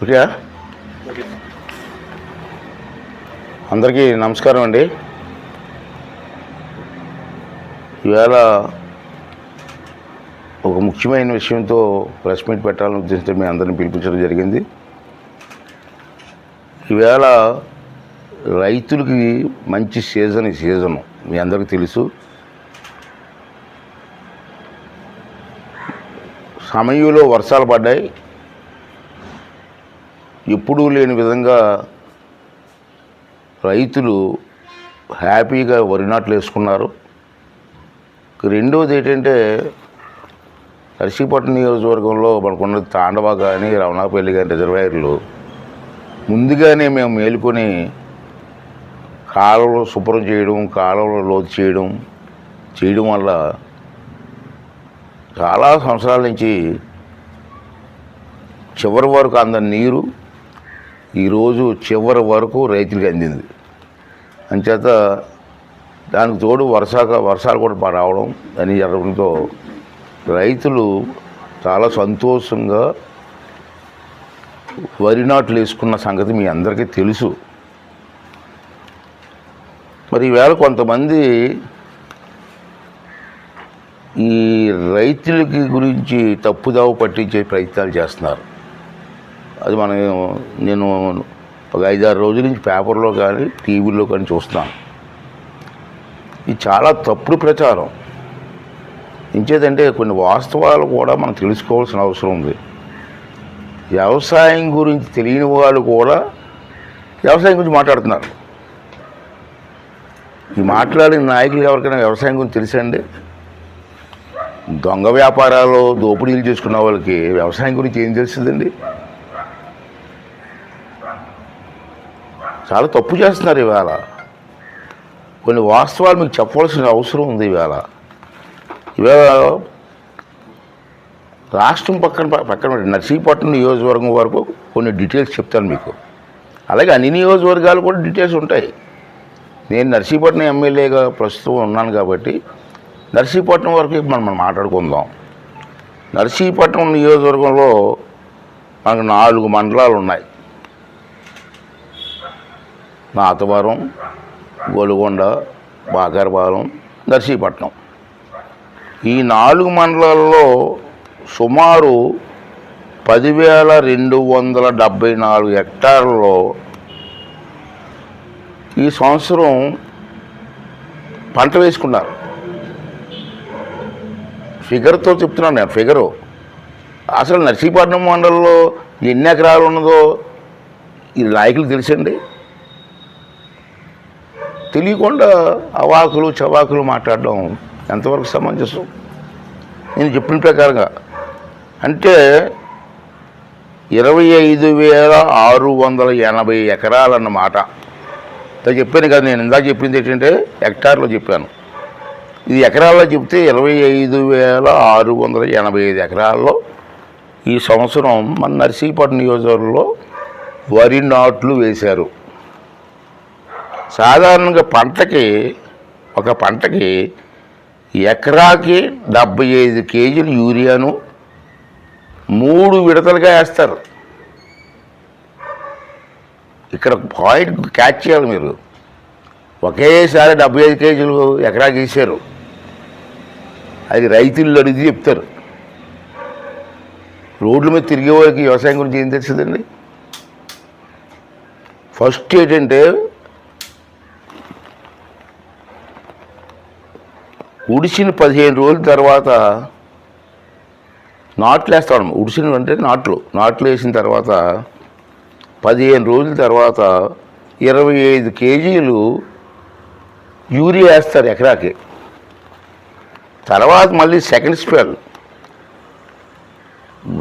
Okay, అందరికీ నమస్కారం అండి. ఇవాళ ఒక ముఖ్యమైన విషయంతో ప్రెస్ మీట్ పెట్టాలని ఉద్దేశించి మీ అందరిని పిలిపించడం జరిగింది. ఈవేళ రైతులకి మంచి సీజను మీ అందరికీ తెలుసు. సమయంలో వర్షాలు పడ్డాయి. ఎప్పుడూ లేని విధంగా రైతులు హ్యాపీగా వరి నాట్లు వేసుకున్నారు. రెండవది ఏంటంటే నర్సీపట్నం నియోజకవర్గంలో మనకున్న తాండవ కానీ రమణాపల్లి కానీ రిజర్వాయర్లు ముందుగానే మేము మేలుకొని కాలువలు శుభ్రం చేయడం, కాలువలు లోతు చేయడం వల్ల చాలా సంవత్సరాల నుంచి చివరి వరకు అందని నీరు ఈరోజు చివరి వరకు రైతులకు అందింది. అంచేత దానికి తోడు వర్షాలు కూడా రావడం అని జరగడంతో రైతులు చాలా సంతోషంగా వరి నాట్లు వేసుకున్న సంగతి మీ అందరికీ తెలుసు. మరి ఈవేళ కొంతమంది ఈ రైతులకి గురించి తప్పుదావ పట్టించే ప్రయత్నాలు చేస్తున్నారు. అది నేను ఒక 5-6 రోజుల నుంచి పేపర్లో కానీ టీవీలో కానీ చూస్తున్నాను. ఇది చాలా తప్పుడు ప్రచారం. ఇంకేదంటే కొన్ని వాస్తవాలు కూడా మనం తెలుసుకోవాల్సిన అవసరం ఉంది. వ్యవసాయం గురించి తెలియని వాళ్ళు కూడా వ్యవసాయం గురించి మాట్లాడుతున్నారు. ఈ మాట్లాడిన నాయకులు ఎవరికైనా వ్యవసాయం గురించి తెలుసండి? దొంగ వ్యాపారాలు దోపిడీలు చేసుకున్న వాళ్ళకి వ్యవసాయం గురించి ఏం తెలుస్తుందండి? చాలా తప్పు చేస్తున్నారు. ఇవాళ కొన్ని వాస్తవాలు మీకు చెప్పవలసిన అవసరం ఉంది. ఇవాళ రాష్ట్రం పక్కన నర్సీపట్నం నియోజకవర్గం వరకు కొన్ని డీటెయిల్స్ చెప్తాను మీకు. అలాగే అన్ని నియోజకవర్గాలు కూడా డీటెయిల్స్ ఉంటాయి. నేను నర్సీపట్నం ఎమ్మెల్యేగా ప్రస్తుతం ఉన్నాను కాబట్టి నర్సీపట్నం వరకు మనం మాట్లాడుకుందాం. నర్సీపట్నం నియోజకవర్గంలో మనకు 4 మండలాలు ఉన్నాయి. నాతవరం, గొలుగొండ, బాగరపాలెం, నర్సీపట్నం. ఈ 4 మండలాల్లో సుమారు 10,274 హెక్టార్లలో ఈ సంవత్సరం పంట వేసుకున్నారు. ఫిగర్తో చెప్తున్నాను నేను, ఫిగరు. అసలు నర్సీపట్నం మండలంలో ఎన్ని ఎకరాలు ఉన్నదో ఈ నాయకులు తెలుసండి? తెలియకుండా అవాకులు చవాకులు మాట్లాడడం ఎంతవరకు సమంజసం? నేను చెప్పిన ప్రకారంగా అంటే 25,680 ఎకరాలన్నమాట. చెప్పాను కదా. నేను ఇందాక చెప్పింది ఏంటంటే హెక్టార్లో చెప్పాను. ఇది ఎకరాల్లో చెప్తే 25,685 ఎకరాల్లో ఈ సంవత్సరం మన నర్సీపట్నం నియోజకవర్గంలో వరి నాట్లు వేశారు. సాధారణంగా ఒక పంటకి ఎకరాకి 75 కేజీలు యూరియాను 3 విడతలుగా వేస్తారు. ఇక్కడ పాయింట్ క్యాచ్ చేయాలి మీరు. ఒకేసారి 75 కేజీలు ఎకరాకి వేసారు. అది రైతులు అడిగి చెప్తారు. రోడ్ల మీద తిరిగే వాళ్ళకి వ్యవసాయం గురించి ఏం తెలుస్తుందండి? ఫస్ట్ ఏంటంటే ఉడిసిన 15 రోజుల తర్వాత నాట్లు వేస్తాం. ఉడిసిన అంటే నాట్లు వేసిన తర్వాత 15 రోజుల తర్వాత 25 కేజీలు యూరియా వేస్తారు ఎకరాకి. తర్వాత మళ్ళీ సెకండ్ స్పెల్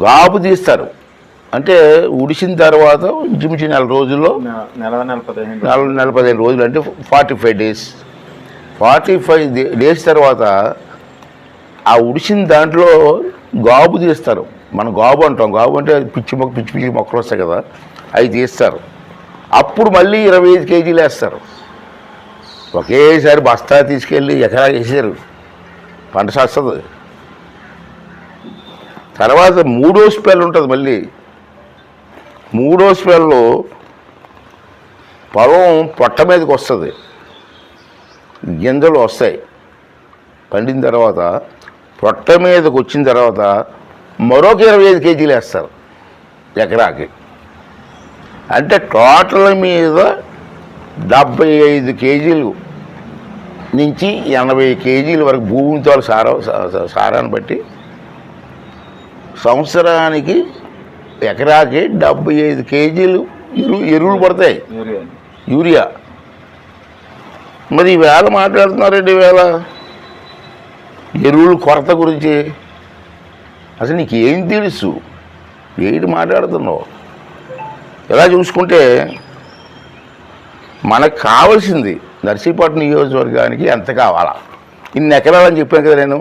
గాబు తీస్తారు. అంటే ఉడిసిన తర్వాత ఇంచుమించు 4 రోజుల్లో 15 రోజులు అంటే 45 డేస్. 45 డేస్ తర్వాత ఆ ఉడిసిన దాంట్లో గాబు తీస్తారు. మనం గాబు అంటాం. గాబు అంటే పిచ్చి మొక్కలు వస్తాయి కదా, అవి తీస్తారు. అప్పుడు మళ్ళీ 25 కేజీలు వేస్తారు. ఒకేసారి బస్తా తీసుకెళ్ళి ఎకరా వేసారు, పంట వస్తుంది. తర్వాత 3వ స్పెల్ ఉంటుంది. మళ్ళీ మూడో స్పెల్లో పొలం పొట్ట మీదకి వస్తుంది, గింజలు వస్తాయి. పండిన తర్వాత పొట్ట మీదకి వచ్చిన తర్వాత మరొక 25 కేజీలు వేస్తారు ఎకరాకి. అంటే టోటల్ మీద 75 కేజీలు నుంచి 80 కేజీల వరకు భూమితో సారాన్ని బట్టి సంవత్సరానికి ఎకరాకి 75 కేజీలు ఎరువులు పడతాయి, యూరియా. మరి ఈవేళ మాట్లాడుతున్నారండి, ఈవేళ ఎరువుల కొరత గురించి. అసలు నీకు ఏం తెలుసు, ఏంటి మాట్లాడుతున్నావు? ఎలా చూసుకుంటే మనకు కావాల్సింది నర్సీపట్నం నియోజకవర్గానికి ఎంత కావాలా, ఇన్ని ఎకరాలని చెప్పాను కదా నేను.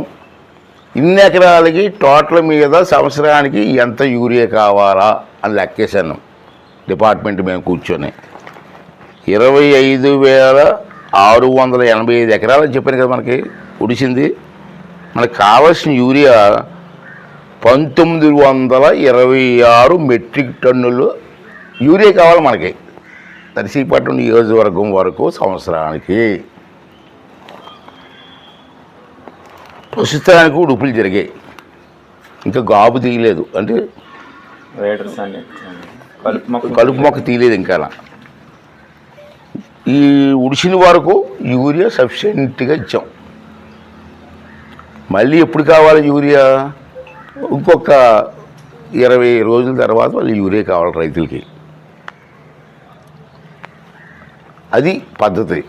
ఇన్ని ఎకరాలకి టోటల్ మీద సంవత్సరానికి ఎంత యూరియా కావాలా అని లెక్కేశాను డిపార్ట్మెంట్ మేము కూర్చొని. 25,685 ఎకరాలని చెప్పాను కదా మనకి ఉడిసింది. మనకు కావాల్సిన యూరియా 1926 మెట్రిక్ టన్నులు యూరియా కావాలి మనకి నర్సీపట్నం నియోజకవర్గం వరకు సంవత్సరానికి. ప్రస్తుతానికి ఉడుపులు జరిగాయి, ఇంకా గాబు తీయలేదు, అంటే కలుపు మొక్క తీయలేదు ఇంకా. ఈ ఉడిసిన వరకు యూరియా సఫిషియెంట్గా ఇచ్చాం. మళ్ళీ ఎప్పుడు కావాలి యూరియా? ఇంకొక 20 రోజుల తర్వాత మళ్ళీ యూరియా కావాలి రైతులకి. అది పద్ధతి.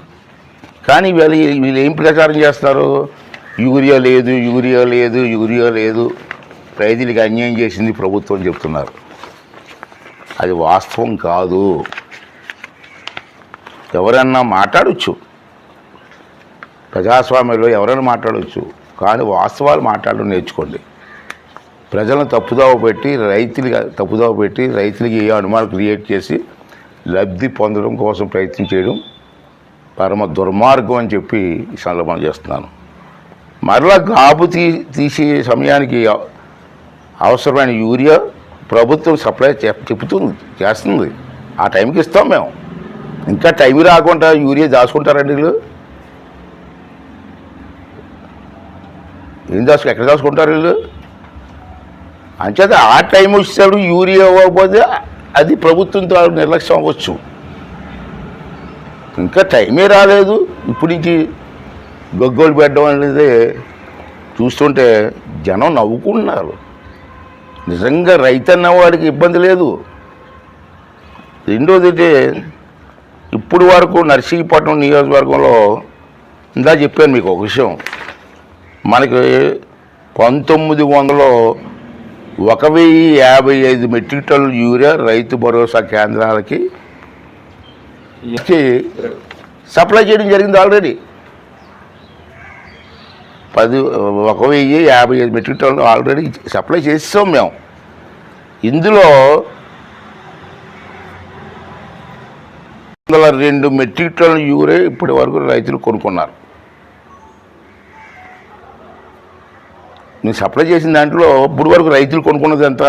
కానీ వీళ్ళు ఏం ప్రచారం చేస్తారు? యూరియా లేదు, యూరియా లేదు, యూరియా లేదు, రైతులకి అన్యాయం చేసింది ప్రభుత్వం చెప్తున్నారు. అది వాస్తవం కాదు. ఎవరన్నా మాట్లాడవచ్చు, ప్రజాస్వామ్యంలో ఎవరైనా మాట్లాడవచ్చు, కానీ వాస్తవాలు మాట్లాడడం నేర్చుకోండి. ప్రజలను తప్పుదోవ పెట్టి రైతులకి ఏ అనుమానం క్రియేట్ చేసి లబ్ధి పొందడం కోసం ప్రయత్నం చేయడం పరమ దుర్మార్గం అని చెప్పి ఈ సందర్భంగా చేస్తున్నాను. మరలా గాబు తీసే సమయానికి అవసరమైన యూరియా ప్రభుత్వం సప్లై చేస్తుంది. ఆ టైంకి ఇస్తాం మేము. ఇంకా టైం రాకుండా యూరియా దాచుకుంటారండి వీళ్ళు. ఎక్కడ దాచుకుంటారు వీళ్ళు? అంచేత ఆ టైం వచ్చేటప్పుడు యూరియా ఇవ్వకపోతే అది ప్రభుత్వంతో నిర్లక్ష్యం అవ్వచ్చు. ఇంకా టైమే రాలేదు, ఇప్పుడు నుంచి గొగ్గోలు పెట్టడం అనేది చూస్తుంటే జనం నవ్వుకుంటున్నారు. నిజంగా రైతు అన్నవాడికి ఇబ్బంది లేదు. రెండోది, ఇప్పుడు వరకు నర్సీపట్నం నియోజకవర్గంలో ఇందా చెప్పాను మీకు ఒక విషయం. మనకి 1900లో 1055 మెట్రిక్ టన్నుల యూరియా రైతు భరోసా కేంద్రాలకి సప్లై చేయడం జరిగింది ఆల్రెడీ. 1055 మెట్రిక్ టన్నులు ఆల్రెడీ సప్లై చేసాం మేము. ఇందులో 2 మెట్రిక్ టన్నుల యూరియా ఇప్పటి వరకు రైతులు కొనుక్కున్నారు. నేను సప్లై చేసిన దాంట్లో ఇప్పుడు వరకు రైతులు కొనుక్కున్నది ఎంత?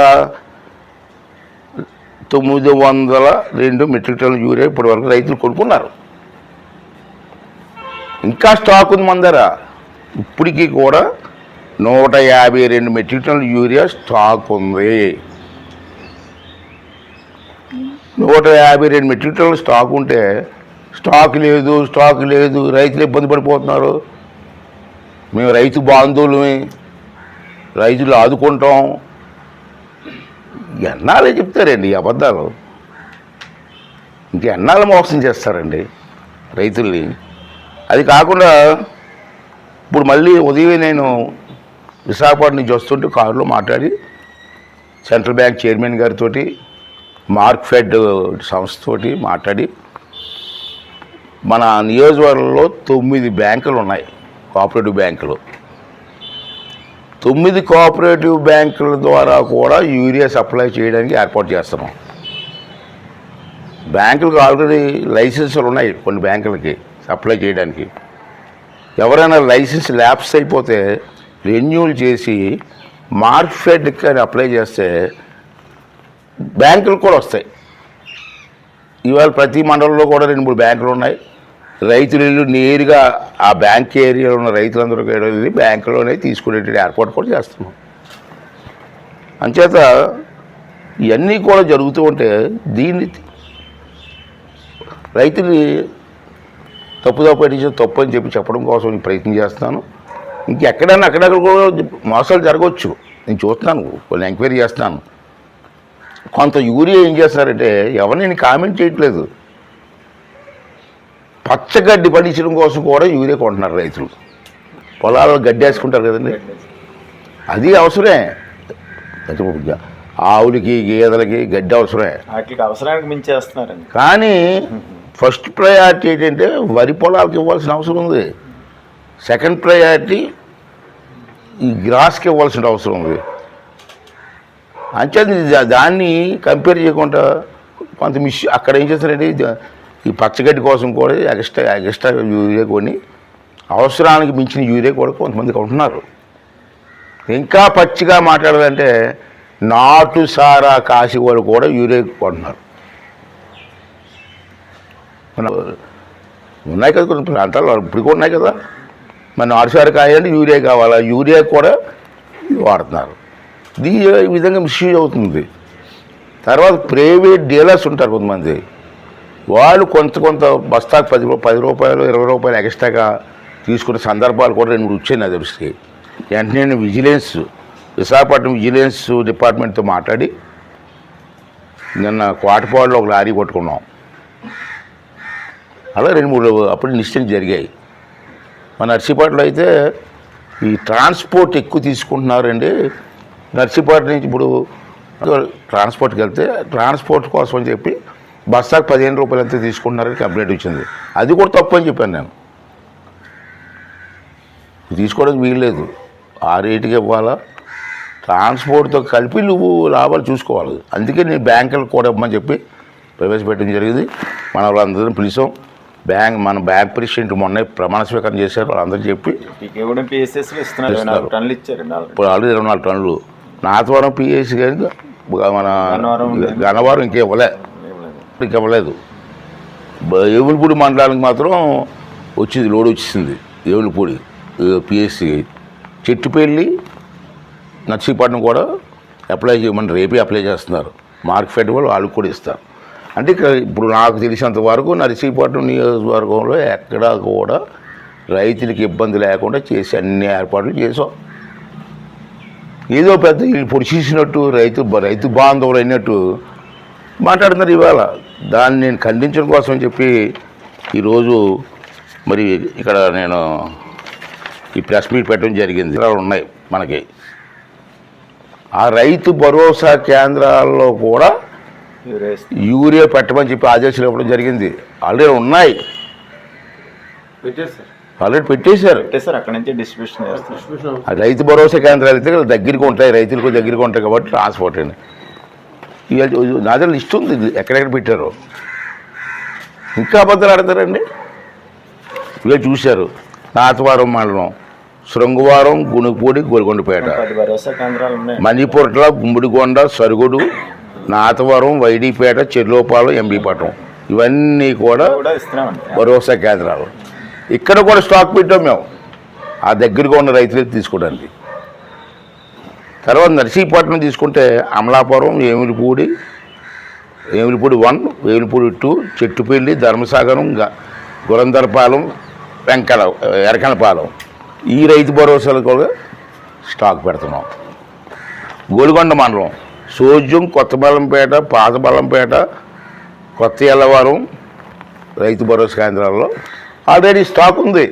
902 మెట్రిక్ టన్నుల యూరియా ఇప్పటి వరకు రైతులు కొనుక్కున్నారు. ఇంకా స్టాక్ ఉంది మన దగ్గర. ఇప్పటికీ కూడా 152 మెట్రిక్ టన్నుల యూరియా స్టాక్ ఉంది. 152 మెట్రిక్ టన్నుల స్టాక్ ఉంటే స్టాక్ లేదు రైతులు ఇబ్బంది పడిపోతున్నారు. మేము రైతు బాంధవులమే, రైతులు ఆదుకుంటాం. ఎన్నాళ్ళే చెప్తారండి ఈ అబద్ధాలు. ఇంకెన్నాళ్ళు మోసం చేస్తారండి రైతుల్ని. అది కాకుండా ఇప్పుడు మళ్ళీ ఉదయం నేను విశాఖపట్నం నుంచి వస్తుంటే కారులో మాట్లాడి సెంట్రల్ బ్యాంక్ చైర్మన్ గారితో, మార్క్ఫెడ్ సంస్థతోటి మాట్లాడి మన నియోజకవర్గంలో 9 బ్యాంకులు ఉన్నాయి, కోఆపరేటివ్ బ్యాంకులు. 9 కోఆపరేటివ్ బ్యాంకుల ద్వారా కూడా యూరియా సప్లై చేయడానికి ఏర్పాటు చేస్తున్నాం. బ్యాంకులకు ఆల్రెడీ లైసెన్సులు ఉన్నాయి కొన్ని బ్యాంకులకి సప్లై చేయడానికి. ఎవరైనా లైసెన్స్ ల్యాప్స్ అయిపోతే రెన్యూల్ చేసి మార్క్ఫెడ్కి అని అప్లై చేస్తే బ్యాంకులు కూడా వస్తాయి ఇవాళ ప్రతి మండలంలో కూడా 2-3 బ్యాంకులు ఉన్నాయి. రైతులు ఇల్లు నేరుగా ఆ బ్యాంక్ ఏరియాలో ఉన్న రైతులందరూ వెళ్ళి బ్యాంకులోనే తీసుకునేటువంటి ఏర్పాటు కూడా చేస్తున్నాం. అంచేత ఇవన్నీ కూడా జరుగుతూ ఉంటే దీన్ని రైతులు తప్పు అని చెప్పి చెప్పడం కోసం నేను ప్రయత్నం చేస్తున్నాను. ఇంకెక్కడైనా అక్కడక్కడ కూడా మోసాలు జరగవచ్చు, నేను చూస్తున్నాను, కొన్ని ఎంక్వైరీ చేస్తున్నాను. కొంత యూరియా ఏం చేస్తున్నారంటే ఎవరిని నేను కామెంట్ చేయట్లేదు, పచ్చగడ్డి పండించడం కోసం కూడా యూరియా కొంటున్నారు రైతులు. పొలాల్లో గడ్డి వేసుకుంటారు కదండి, అది అవసరమే. ఆవులకి గేదెలకి గడ్డి అవసరమే, అవసరానికి మించేస్తున్నారండి. కానీ ఫస్ట్ ప్రయారిటీ ఏంటంటే వరి పొలాలకు ఇవ్వాల్సిన అవసరం ఉంది. సెకండ్ ప్రయారిటీ ఈ గ్రాస్కి ఇవ్వాల్సిన అవసరం ఉంది. అంచేత దాన్ని కంపేర్ చేయకుండా కొంత అక్కడ ఏం చేస్తారంటే ఈ పచ్చగడ్డి కోసం కూడా ఎక్స్ట్రా యూరియా కొని అవసరానికి మించిన యూరియా కూడా కొంతమంది కొంటున్నారు. ఇంకా పచ్చిగా మాట్లాడాలంటే నాటు సారా కాసి వాళ్ళు కూడా యూరియా కొంటున్నారు. ఉన్నాయి కదా కొన్ని ప్రాంతాల్లో, ఇప్పుడు కూడా ఉన్నాయి కదా. మన నాటు సారా కాయ అంటే యూరియా కావాలా, యూరియా కూడా వాడుతున్నారు. ఈ విధంగా మిస్యూజ్ అవుతుంది. తర్వాత ప్రైవేట్ డీలర్స్ ఉంటారు కొంతమంది, వాళ్ళు కొంత బస్తాకు 10 రూపాయలు 20 రూపాయలు ఎక్స్ట్రాగా తీసుకునే సందర్భాలు కూడా 2-3 వచ్చాయి నా దృష్టికి. వెంటనే నేను విశాఖపట్నం విజిలెన్స్ డిపార్ట్మెంట్తో మాట్లాడి నిన్న కోటపాడులో ఒక లారీ కొట్టుకున్నాం. అలా 2-3 అప్పుడు నిశ్చయం జరిగాయి. మన నర్సీపట్నంలో అయితే ఈ ట్రాన్స్పోర్ట్ ఎక్కువ తీసుకుంటున్నారండి. నర్సీపట్నం నుంచి ఇప్పుడు ట్రాన్స్పోర్ట్కి వెళ్తే ట్రాన్స్పోర్ట్ కోసం అని చెప్పి బస్తాకు 15 రూపాయలు ఎంత తీసుకుంటున్నారని కంప్లైంట్ వచ్చింది. అది కూడా తప్పు అని చెప్పాను నేను. తీసుకోవడానికి వీల్లేదు, ఆ రేటుకి ఇవ్వాలా, ట్రాన్స్పోర్ట్తో కలిపి నువ్వు లాభాలు చూసుకోవాలి. అందుకే నేను బ్యాంకులకు కూడా ఇవ్వమని చెప్పి ప్రవేశపెట్టడం జరిగింది. మన వాళ్ళందరినీ పిలిచాం. మన బ్యాంక్ ప్రెసిడెంట్ మొన్న ప్రమాణ స్వీకారం చేశారు, వాళ్ళందరూ చెప్పి ఇప్పుడు ఆల్రెడీ 24 టన్నులు. నాతవరం పిఎస్సి కానీ మన గన్నవరం ఇంకివ్వలేదు. ఏవులపూడి మండలానికి మాత్రం వచ్చింది, లోడ్ వచ్చేసింది. ఏవులపూడి పిఎస్సి, చెట్టుపల్లి, నర్సీపట్నం కూడా అప్లై చేయమని రేపే అప్లై చేస్తున్నారు. మార్కెట్ వాళ్ళకి కూడా ఇస్తారు. అంటే ఇప్పుడు నాకు తెలిసినంత వరకు నర్సీపట్నం నియోజకవర్గంలో ఎక్కడా కూడా రైతులకి ఇబ్బంది లేకుండా చేసి అన్ని ఏర్పాట్లు చేసాం. ఏదో పెద్ద ఇప్పుడు చేసినట్టు రైతు బాంధవులు అయినట్టు మాట్లాడుతున్నారు ఇవాళ. దాన్ని నేను ఖండించడం కోసం చెప్పి ఈరోజు మరి ఇక్కడ నేను ఈ ప్రెస్ మీట్ పెట్టడం జరిగింది. ఇలా ఉన్నాయి మనకి. ఆ రైతు భరోసా కేంద్రాల్లో కూడా యూరియా పెట్టమని చెప్పి ఆదేశాలు ఇవ్వడం జరిగింది. ఆల్రెడీ ఉన్నాయి, ఆల్రెడీ పెట్టేశారు. అక్కడ నుంచి డిస్ట్రిబ్యూషన్ రైతు భరోసా కేంద్రాలు అయితే దగ్గరికి ఉంటాయి, రైతులకు దగ్గరికి ఉంటాయి కాబట్టి ట్రాన్స్పోర్ట్ అండి. నా దగ్గర లిస్ట్ ఉంది ఎక్కడెక్కడ పెట్టారో. ఇంకా అబద్ధాలు ఆడతారండి. ఇవే చూశారు. నాతవరం మండలం, శృంగవరం, గుణిపూడి, గోల్కొండపేట, మణిపూర్ల, గుమ్మిడిగొండ, సరుగుడు, నాతవరం, వైడీపేట, చెర్లోపాలెం, ఎంబీపట్నం, ఇవన్నీ కూడా భరోసా కేంద్రాలు. ఇక్కడ కూడా స్టాక్ పెట్టాం మేము ఆ దగ్గరగా ఉన్న రైతులకు తీసుకోవడానికి. తర్వాత నర్సీపట్నం తీసుకుంటే అమలాపురం, ఏమిలిపూడి 1, వేమిలిపూడి 2, చెట్టుపల్లి, ధర్మసాగరం, గురందరపాలెం, ఎరకనపాలెం, ఈ రైతు భరోసాలు కూడా స్టాక్ పెడుతున్నాం. గోల్కొండ మండలం, సోజ్యం, కొత్తబల్లంపేట, పాతబల్లంపేట, కొత్త ఎల్లవరం రైతు భరోసా కేంద్రాల్లో ఆల్రెడీ స్టాక్ ఉంది.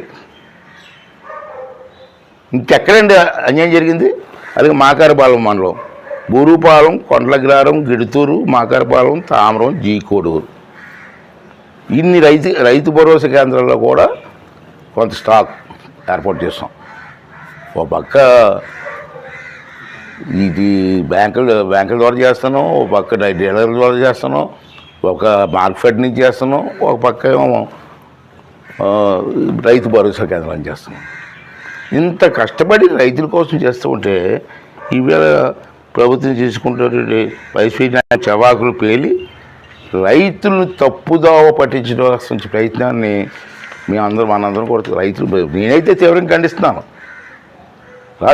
ఇంకెక్కడండి అన్యాయం జరిగింది? అలాగే మాకారపాలెం మండలం, బూరుపాలెం, కొండలగ్రారం, గిడుతూరు, మాకారపాలెం, తామరం, జీకోడూరు, ఇన్ని రైతు భరోసా కేంద్రాల్లో కూడా కొంత స్టాక్ ఏర్పాటు చేస్తాం. ఒక పక్క ఇది బ్యాంకుల ద్వారా చేస్తున్నాం, ఒక పక్క డీలర్ల ద్వారా చేస్తున్నాం, ఒక మార్కెట్ నుంచి చేస్తున్నాం, ఒక పక్క ఏమో రైతు భరోసా కేంద్రాన్ని చేస్తున్నాం. ఇంత కష్టపడి రైతుల కోసం చేస్తూ ఉంటే ఈవేళ ప్రభుత్వం చేసుకుంటే వైసీపీ చవాకులు పేలి రైతులను తప్పుదావ పట్టించడం ప్రయత్నాన్ని మనందరం కూడా రైతులు నేనైతే తీవ్రంగా ఖండిస్తున్నాను.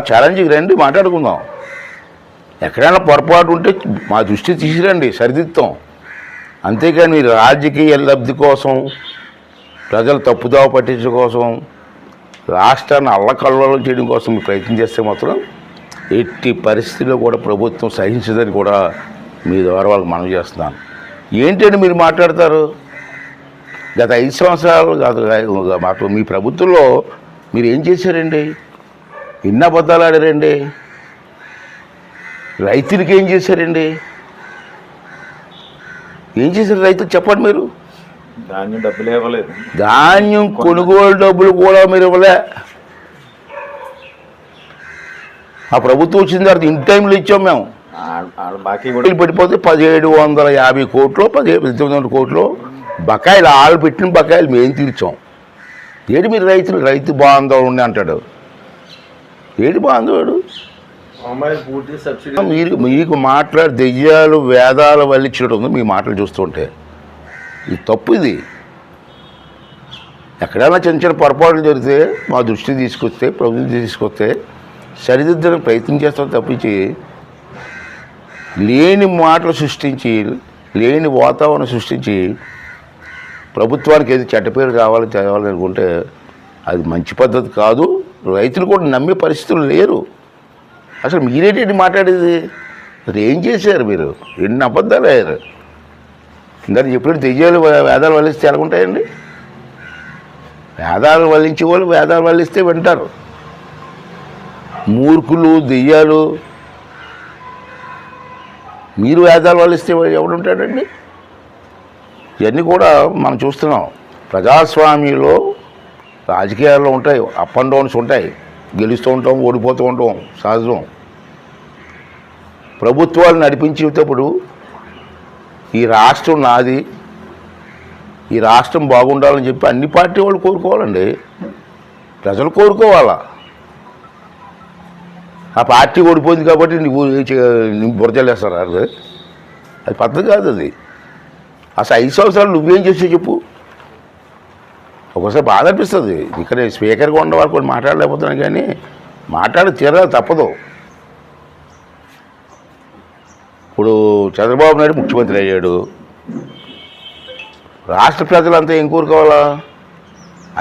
ఛాలెంజ్కి రండి, మాట్లాడుకుందాం. ఎక్కడైనా పొరపాటు ఉంటే మా దృష్టి తీసుకురండి, సరిదిద్దాం. అంతేకాని మీరు రాజకీయ లబ్ధి కోసం, ప్రజలు తప్పుదావ పట్టించడం కోసం, రాష్ట్రాన్ని అల్లకల్లోలం చేయడం కోసం మీరు ప్రయత్నం చేస్తే మాత్రం ఎట్టి పరిస్థితుల్లో కూడా ప్రభుత్వం సహించదని కూడా మీ ద్వారా వాళ్ళకి మనవి చేస్తున్నాను. ఏంటంటే మీరు మాట్లాడతారు, గత 5 సంవత్సరాలు మాకు మీ ప్రభుత్వంలో మీరు ఏం చేశారండి? ఎన్ని అబద్ధాలు ఆడారండి? రైతులకి ఏం చేశారండి? ఏం చేశారు రైతులు చెప్పండి మీరు? ధాన్యం డబ్బులు ఇవ్వలేదు. ధాన్యం కొనుగోలు డబ్బులు కూడా మీరు ఇవ్వలే. ఆ ప్రభుత్వం వచ్చిన తర్వాత ఇన్ టైంలో ఇచ్చాం మేము. బాకీ కూడా పడిపోతే 1750 కోట్లు 1800 కోట్లు బకాయిలు, ఆళ్ళు పెట్టిన బకాయిలు మేము తీర్చాం. ఏడు మీరు రైతు బాంధవుడు ఉండి అంటాడు. ఏడు బాంధవుడు? మీకు మాట్లాడి దెయ్యాలు వేదాలు వల్లించడం ఉంది మీ మాటలు చూస్తుంటే. ఇది తప్పు. ఇది ఎక్కడైనా చిన్న చిన్న పొరపాట్లు జరిగితే మా దృష్టికి తీసుకొస్తే, ప్రభుత్వం తీసుకొస్తే సరిదిద్దడానికి ప్రయత్నం చేస్తాం తప్పించి లేని మాటలు సృష్టించి, లేని వాతావరణం సృష్టించి ప్రభుత్వానికి ఏది చెడ్డ పేరు తేవాలి అనుకుంటే అది మంచి పద్ధతి కాదు. రైతులు కూడా నమ్మే పరిస్థితులు లేరు. అసలు మీరేంటి మాట్లాడేది? అసలు ఏం చేశారు మీరు? ఎన్ని అబద్ధాలు అయ్యారు? ఇందాక చెప్పినట్టు దెయ్యాలు వేదాలు వల్లిస్తే ఎలాగుంటాయండి? వేదాలు వల్లించే వాళ్ళు వేదాలు వల్లిస్తే వింటారు. మూర్ఖులు, దెయ్యాలు మీరు వేదాలు వల్లిస్తే ఎవడుంటాడండి? ఇవన్నీ కూడా మనం చూస్తున్నాం. ప్రజాస్వామ్యంలో రాజకీయాల్లో ఉంటాయి, అప్ అండ్ డౌన్స్ ఉంటాయి, గెలుస్తూ ఉంటాం, ఓడిపోతూ ఉంటాం, సహజం. ప్రభుత్వాలు నడిపించేటప్పుడు ఈ రాష్ట్రం నాది, ఈ రాష్ట్రం బాగుండాలని చెప్పి అన్ని పార్టీ వాళ్ళు కోరుకోవాలండి. ప్రజలు కోరుకోవాలా. ఆ పార్టీ ఓడిపోయింది కాబట్టి నువ్వు బురజలేస్తారు. అది పద్ధతి కాదు. అది అసలు 5 సంవత్సరాలు నువ్వేం చేసావు చెప్పు. ఒకసారి బాధ అనిపిస్తుంది. ఇక్కడ స్పీకర్గా ఉండేవాళ్ళు కొన్ని మాట్లాడలేకపోతున్నాను, కానీ మాట్లాడి తీరాలి, తప్పదు. ఇప్పుడు చంద్రబాబు నాయుడు ముఖ్యమంత్రి అయ్యాడు. రాష్ట్ర ప్రజలంతా ఏం కోరుకోవాలా?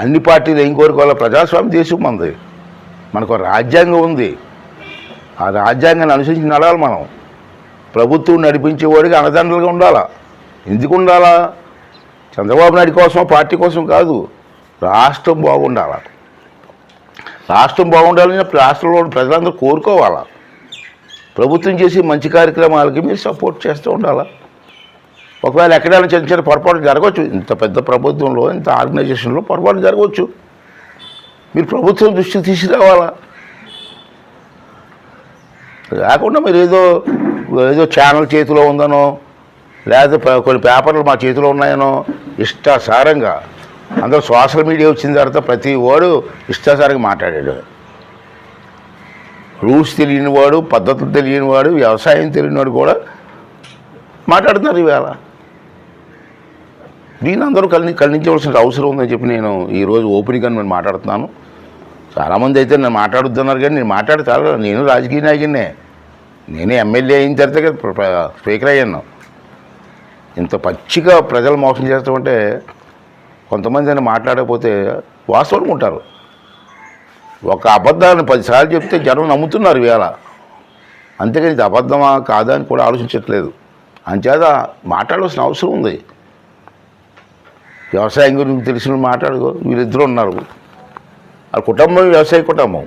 అన్ని పార్టీలు ఏం కోరుకోవాలా? ప్రజాస్వామ్య దేశం మనది. మనకు రాజ్యాంగం ఉంది. ఆ రాజ్యాంగాన్ని అనుసరించి నడవాలి మనం. ప్రభుత్వం నడిపించేవాడికి అన్నదండలుగా ఉండాలా. ఎందుకు ఉండాలా? చంద్రబాబు నాయుడు కోసం, పార్టీ కోసం కాదు. రాష్ట్రం బాగుండాలి. రాష్ట్రం బాగుండాలని రాష్ట్రంలో ప్రజలందరూ కోరుకోవాలా. ప్రభుత్వం చేసే మంచి కార్యక్రమాలకి మీరు సపోర్ట్ చేస్తూ ఉండాలా. ఒకవేళ ఎక్కడైనా చిన్న చిన్న పొరపాటు జరగవచ్చు. ఇంత పెద్ద ప్రభుత్వంలో, ఇంత ఆర్గనైజేషన్లో పొరపాటు జరగవచ్చు. మీరు ప్రభుత్వం దృష్టికి తీసుకురావాలా. లేకుండా మీరు ఏదో ఛానల్ చేతిలో ఉందనో, లేదా కొన్ని పేపర్లు మా చేతిలో ఉన్నాయనో ఇష్టాసారంగా అందరూ సోషల్ మీడియా వచ్చిన తర్వాత ప్రతి వాడు ఇష్టాసారంగా మాట్లాడాడు. రూల్స్ తెలియనివాడు, పద్ధతులు తెలియనివాడు, వ్యవసాయం తెలియనివాడు కూడా మాట్లాడుతున్నారు ఈవేళ. దీన్ని అందరూ ఖండించవలసిన అవసరం ఉందని చెప్పి నేను ఈరోజు ఓపెనింగ్ అని నేను మాట్లాడుతున్నాను. చాలామంది అయితే నేను మాట్లాడుతున్నారు, కానీ నేను మాట్లాడతాను. నేను రాజకీయ నాయకుడినే. నేనే ఎమ్మెల్యే అయిన తర్వాత స్పీకర్ అయ్యాను. ఇంత పచ్చిగా ప్రజలు మోసం చేస్తామంటే కొంతమంది అని మాట్లాడకపోతే వాస్తవం ఉంటారు. ఒక అబద్ధాన్ని 10 సార్లు చెప్తే జనం నమ్ముతున్నారు వేళ. అంతేకాని ఇది అబద్ధమా కాదా అని కూడా ఆలోచించట్లేదు. అంచేత మాట్లాడాల్సిన అవసరం ఉంది. వ్యవసాయం గురించి తెలిసిన మాట్లాడుకో. వీళ్ళిద్దరూ ఉన్నారు. ఆ కుటుంబం వ్యవసాయ కుటుంబం.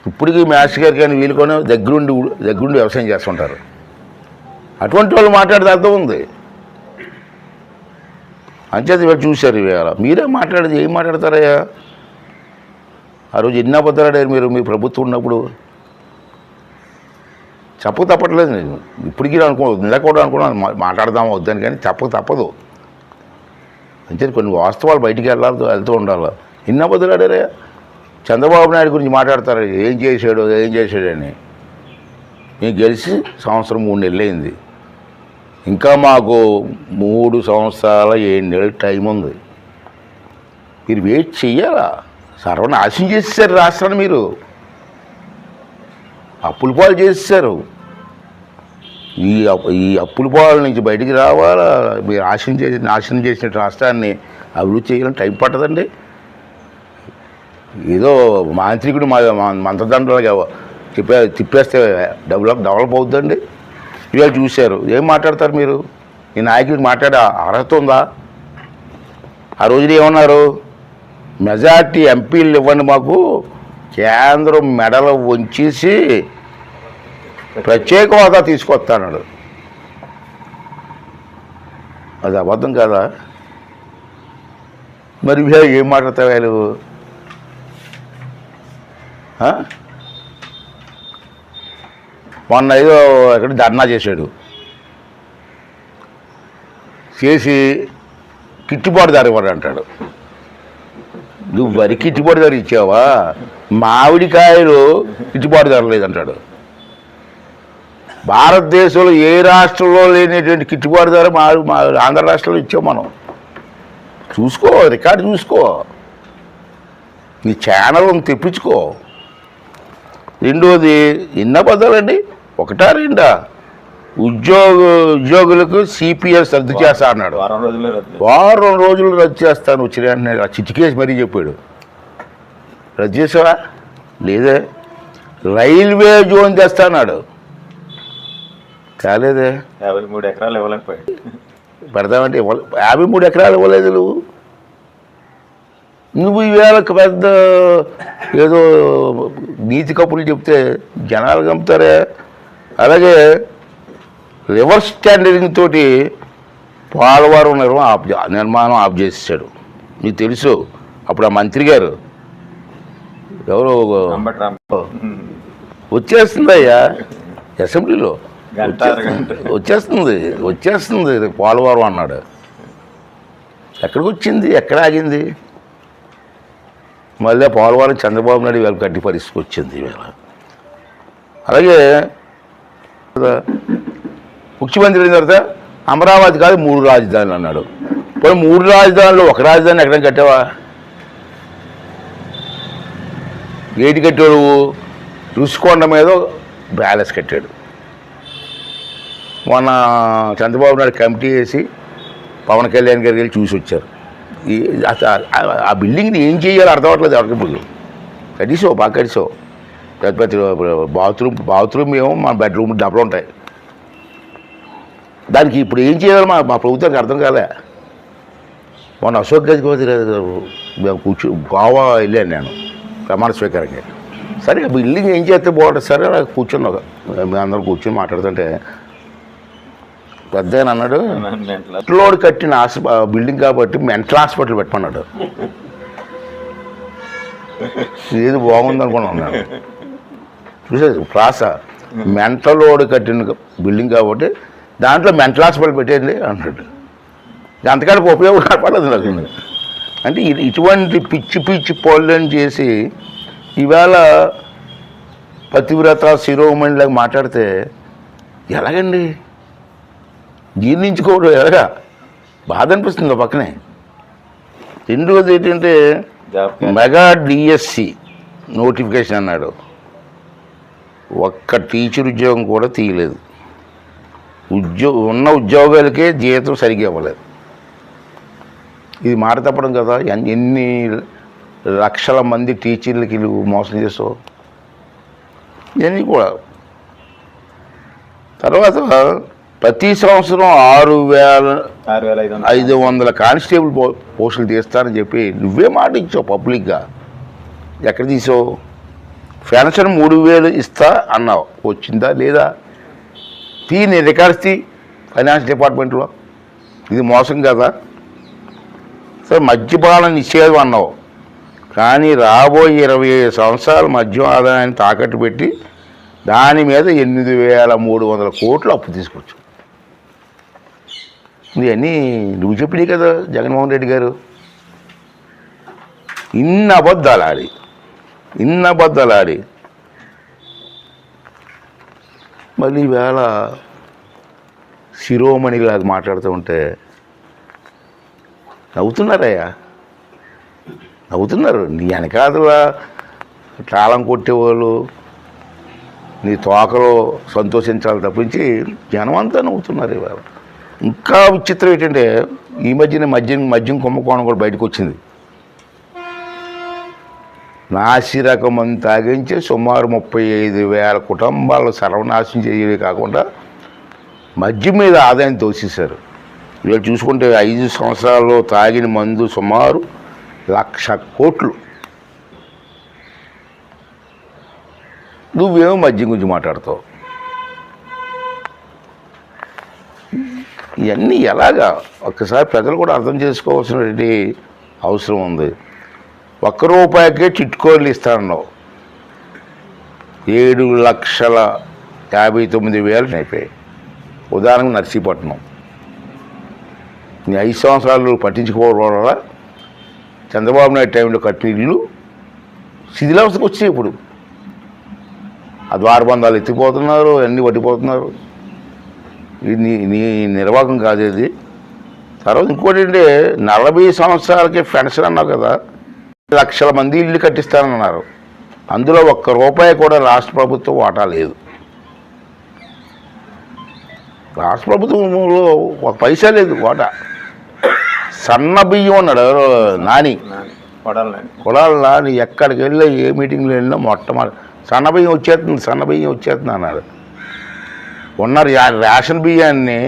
ఇప్పటికీ మ్యాథ్స్ గారు కానీ వీళ్ళు కూడా దగ్గరుండి వ్యవసాయం చేస్తుంటారు. అటువంటి వాళ్ళు మాట్లాడితే అర్థం ఉంది. అంచేత వీళ్ళు చూశారు ఇవాళ. మీరే మాట్లాడేది ఏం మాట్లాడతారయ్యా? ఆ రోజు ఎన్ని అబద్ధాలు ఆడారు మీరు మీ ప్రభుత్వం ఉన్నప్పుడు. చెప్పక తప్పట్లేదు. నేను ఇప్పటికీ కూడా అనుకున్నాను మాట్లాడదామా వద్దని, కానీ తప్పదు. అంతే కొన్ని వాస్తవాలు బయటికి వెళ్తూ ఉండాలి. ఎన్ని అబద్ధాలు ఆడారయ్యా? చంద్రబాబు నాయుడు గురించి మాట్లాడతారు, ఏం చేశాడని. నేను గెలిచి 1 సంవత్సరం 3 నెలలు అయింది. ఇంకా మాకు 3 సంవత్సరాల 7 నెలల టైం ఉంది. మీరు వెయిట్ చెయ్యాలా? సర్వనాశనం చేసేసారు రాష్ట్రాన్ని. మీరు అప్పుల పాలు చేసేసారు. ఈ అప్పుల పాల నుంచి బయటికి రావాలా? మీరు నాశనం చేసిన రాష్ట్రాన్ని అభివృద్ధి చేయాలని టైం పట్టదండి. ఏదో మాంత్రికుడు మంత్రదండలుగా తిప్పేస్తే డెవలప్ అవుతుందండి. ఇవాళ చూశారు. ఏం మాట్లాడతారు మీరు? ఈ నాయకుడికి మాట్లాడే అర్హత ఉందా? ఆ రోజున ఏమన్నారు? మెజార్టీ ఎంపీలు ఇవ్వండి మాకు, కేంద్రం మెడలు వంచేసి ప్రత్యేక హోదా తీసుకొస్తాడు. అది అబద్ధం కదా? మరి ఏం మాట్లాడతావు వాళ్ళు? మొన్న ఏదో ఎక్కడ ధర్నా చేశాడు. చేసి గిట్టుబాటు ధర ఇవ్వడు అంటాడు. నువ్వు వరి గిట్టుబాటు ధర ఇచ్చావా? మామిడికాయలు గిట్టుబాటు ధర లేదంటాడు. భారతదేశంలో ఏ రాష్ట్రంలో లేనటువంటి గిట్టుబాటు ధర మా ఆంధ్ర రాష్ట్రంలో ఇచ్చాం మనం. చూసుకో, రికార్డు చూసుకో, నీ ఛానల్ తెప్పించుకో. రెండోది, ఎన్న పదాలండి, 1 2 ఉద్యోగులకు సిపిఎస్ రద్దు చేస్తా అన్నాడు. వారం రోజులు రద్దు చేస్తాను వచ్చిన వెంటనే చిటికేసి మరీ చెప్పాడు. రద్దు చేసావా? లేదే. రైల్వే జోన్ తెస్తా అన్నాడు. కాలేదే. 53 ఎకరాలు ఇవ్వలేకపోయాడు. పెడతామంటే 53 ఎకరాలు ఇవ్వలేదు నువ్వు ఈవేళ పెద్ద ఏదో నీతి కప్పులు చెప్తే జనాలు గంపుతారే. అలాగే రివర్స్ స్టాండరింగ్ తోటి పోలవరం నిర్మాణం ఆఫ్ చేసేసాడు. మీకు తెలుసు. అప్పుడు ఆ మంత్రి గారు ఎవరు వచ్చేస్తుందయ్యా అసెంబ్లీలో వచ్చేస్తుంది పోలవరం అన్నాడు. ఎక్కడికి వచ్చింది? ఎక్కడ ఆగింది? మళ్ళీ పోలవరం చంద్రబాబు నాయుడు వీళ్ళకి గట్టి పరిస్థితికి వచ్చింది ఈవేళ. అలాగే ముఖ్యమంత్రి అయిన తర్వాత అమరావతి కాదు 3 రాజధానులు అన్నాడు. పోయి 3 రాజధానులు 1 రాజధాని ఎక్కడ కట్టావా? ఏటి కట్టాడు? రుషికొండ మీద బ్యాలెన్స్ కట్టాడు. మొన్న చంద్రబాబు నాయుడు కమిటీ వేసి పవన్ కళ్యాణ్ గారికి వెళ్ళి చూసి వచ్చారు. ఆ బిల్డింగ్ని ఏం చేయాలో అర్థం అవ్వట్లేదు ఎవరికి. ఇప్పుడు కట్టిసావు, బాగా కట్టిసావు. పెద్ద పెద్ద బాత్రూమ్ ఏమో మన బెడ్రూమ్ డబ్బులు ఉంటాయి. దానికి ఇప్పుడు ఏం చేయాలో మా ప్రభుత్వానికి అర్థం కాలే. మొన్న అశోక్ గజపతి మేము గోవా వెళ్ళాను నేను ప్రమాణ స్వీకారంగా. సరే బిల్డింగ్ ఏం చేస్తే బాగుంటుంది. సరే నాకు కూర్చున్నాక మేము అందరం కూర్చొని మాట్లాడుతుంటే పెద్ద అన్నాడు, మెంటలోడు కట్టిన బిల్డింగ్ కాబట్టి మెంటల్ హాస్పిటల్ పెట్టమన్నాడు. ఏది బాగుంది అనుకున్నాను. చూసేది ప్రాస. మెంటలోడు కట్టిన బిల్డింగ్ కాబట్టి దాంట్లో మెంటల్ హాస్పిటల్ పెట్టేయండి అన్నాడు. అంతకాడికి ఉపయోగపడలేదు నాకు. అంటే ఇటువంటి పిచ్చి పనులను చేసి ఇవాళ పతివ్రత శిరోమణిలాగా మాట్లాడితే ఎలాగండి? జీర్ణించుకోవడం ఎలాగా? బాధ అనిపిస్తుంది పక్కనే. రెండోది ఏంటంటే మెగా డిఎస్సి నోటిఫికేషన్ అన్నాడు. ఒక్క టీచర్ ఉద్యోగం కూడా తీయలేదు. ఉన్న ఉద్యోగాలకే జీతం సరిగ్గా ఇవ్వలేదు. ఇది మాట తప్పడం కదా. ఎన్ని లక్షల మంది టీచర్లకి మోసం చేస్తావు. ఇవన్నీ కూడా. తర్వాత ప్రతి సంవత్సరం 6,500 కానిస్టేబుల్ పోస్టులు తీస్తానని చెప్పి నువ్వే మాట ఇచ్చావు పబ్లిక్గా. ఎక్కడ తీసావు? పెన్షన్ 3,000 ఇస్తా అన్నావు. వచ్చిందా లేదా? నీ రికార్డ్స్ ఫైనాన్స్ డిపార్ట్మెంట్లో. ఇది మోసం కదా. సరే మద్యపాన నిషేధం అన్నావు, కానీ రాబోయే 25 సంవత్సరాలు మద్యం ఆదాయాన్ని తాకట్టు పెట్టి దాని మీద 8,300 కోట్లు అప్పు తీసుకొచ్చు. ఇవన్నీ నువ్వు చెప్పినాయి కదా జగన్మోహన్ రెడ్డి గారు. ఇన్ని అబద్ధాలు ఆడి మళ్ళీ ఈవేళ శిరోమణిలాగా మాట్లాడుతూ ఉంటే నవ్వుతున్నారయ్యా, నవ్వుతున్నారు. నీ వెనకాతల తాళం కొట్టేవాళ్ళు నీ తోకలో సంతోషించాలి తప్పించి జనం అంతా నవ్వుతున్నారు ఇవాళ. ఇంకా విచిత్రం ఏంటంటే ఈ మధ్యన మద్యం కుంభకోణం కూడా బయటకు వచ్చింది. నాసిరకం మంది తాగించి సుమారు 35,000 కుటుంబాలు సర్వనాశనం చేయడమే కాకుండా మద్యం మీద ఆదాయం తోసేశారు. వీళ్ళు చూసుకుంటే 5 సంవత్సరాల్లో తాగిన మందు సుమారు 1,00,000 కోట్లు. నువ్వేమో మద్యం గురించి మాట్లాడతావు. ఇవన్నీ ఎలాగా ఒక్కసారి ప్రజలు కూడా అర్థం చేసుకోవాల్సినటువంటి అవసరం ఉంది. ₹1 చిట్కోలు ఇస్తానన్నావు, 7,59,000 అయిపోయాయి. ఉదాహరణకు నర్సీపట్నం నీ 5 సంవత్సరాలు పట్టించుకోవడం వల్ల చంద్రబాబు నాయుడు టైంలో కట్టిన ఇల్లు శిథిలావస్థకు వచ్చాయి. ఇప్పుడు ఆ ద్వారబంధాలు ఎత్తిపోతున్నారు, అన్నీ పట్టిపోతున్నారు. ఇది నీ నిర్వాహకం కాదు ఇది. తర్వాత ఇంకోటి అంటే 40 సంవత్సరాలకి పెన్షన్ అన్నావు కదా, 1,00,000 మంది ఇల్లు కట్టిస్తానన్నారు. అందులో ₹1 కూడా రాష్ట్ర ప్రభుత్వం వాటా లేదు. రాష్ట్ర ప్రభుత్వంలో 1 పైసా లేదు వాటా. సన్న బియ్యం అన్నాడు ఎవరో నాని, కొడాలి నాని. ఎక్కడికి వెళ్ళినా ఏ మీటింగ్లో వెళ్ళినా మొట్టమొదటి సన్న బియ్యం వచ్చేస్తుంది అన్నాడు. ఉన్న రేషన్ బియ్యాన్ని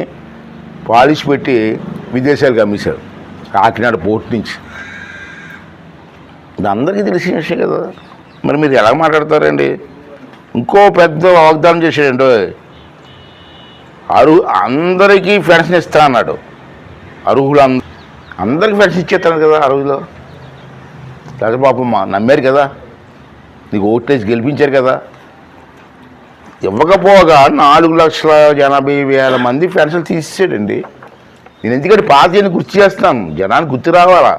పాలిష్ పెట్టి విదేశాలకు అమ్మేశారు, కాకినాడ పోర్టు నుంచి. ఇది అందరికీ తెలిసిన విషయం కదా. మరి మీరు ఎలా మాట్లాడతారండి? ఇంకో పెద్ద వాగ్దానం చేశాడండి, అందరికీ పెన్షన్ ఇస్తా అన్నాడు. అర్హులు అందరికీ పెన్షన్ ఇచ్చేస్తాను కదా అర్హులు. చంద్రబాబు నమ్మారు కదా, నీకు ఓట్లేసి గెలిపించారు కదా. ఇవ్వకపోగా 4,80,000 మంది పెన్షన్ తీసేసాడండి. నేను ఎందుకంటే పార్టీని గుర్తు చేస్తున్నాను, జనానికి గుర్తు రావాలా.